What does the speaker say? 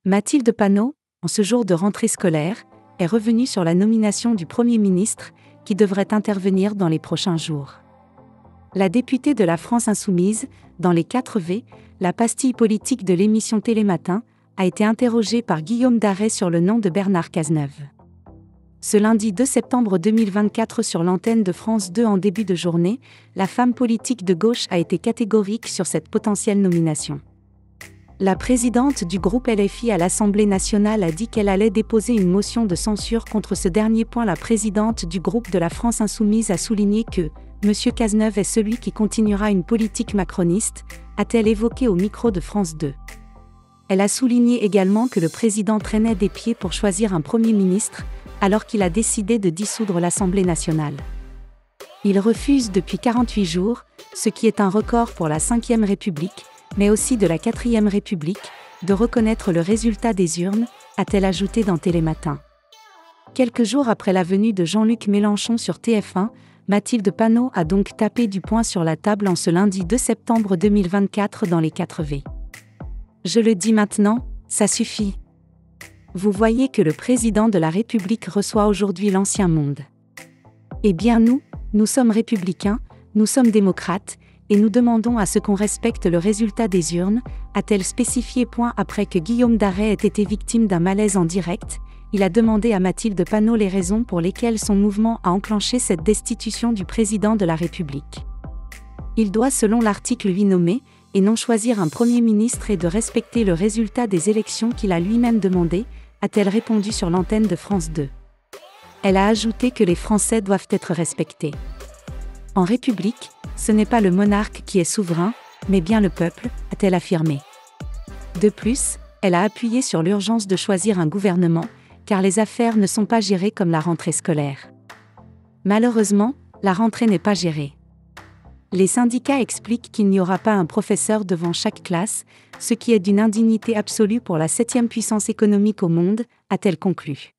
Mathilde Panot, en ce jour de rentrée scolaire, est revenue sur la nomination du Premier ministre, qui devrait intervenir dans les prochains jours. La députée de la France Insoumise, dans les 4V, la pastille politique de l'émission Télématin, a été interrogée par Guillaume Darey sur le nom de Bernard Cazeneuve. Ce lundi 2 septembre 2024 sur l'antenne de France 2 en début de journée, la femme politique de gauche a été catégorique sur cette potentielle nomination. La présidente du groupe LFI à l'Assemblée nationale a dit qu'elle allait déposer une motion de censure contre ce dernier point. La présidente du groupe de la France Insoumise a souligné que « M. Cazeneuve est celui qui continuera une politique macroniste », a-t-elle évoqué au micro de France 2. Elle a souligné également que le président traînait des pieds pour choisir un Premier ministre, alors qu'il a décidé de dissoudre l'Assemblée nationale. Il refuse depuis 48 jours, ce qui est un record pour la Ve République, mais aussi de la 4e République, de reconnaître le résultat des urnes, a-t-elle ajouté dans Télématin. Quelques jours après la venue de Jean-Luc Mélenchon sur TF1, Mathilde Panot a donc tapé du poing sur la table en ce lundi 2 septembre 2024 dans les 4V. Je le dis maintenant, ça suffit. Vous voyez que le président de la République reçoit aujourd'hui l'ancien monde. Eh bien nous sommes républicains, nous sommes démocrates, et nous demandons à ce qu'on respecte le résultat des urnes, a-t-elle spécifié. Après que Guillaume Darey ait été victime d'un malaise en direct, il a demandé à Mathilde Panot les raisons pour lesquelles son mouvement a enclenché cette destitution du président de la République. Il doit, selon l'article 8 nommé, et non choisir un Premier ministre et de respecter le résultat des élections qu'il a lui-même demandé, a-t-elle répondu sur l'antenne de France 2. Elle a ajouté que les Français doivent être respectés. En République, ce n'est pas le monarque qui est souverain, mais bien le peuple, a-t-elle affirmé. De plus, elle a appuyé sur l'urgence de choisir un gouvernement, car les affaires ne sont pas gérées comme la rentrée scolaire. Malheureusement, la rentrée n'est pas gérée. Les syndicats expliquent qu'il n'y aura pas un professeur devant chaque classe, ce qui est d'une indignité absolue pour la 7e puissance économique au monde, a-t-elle conclu.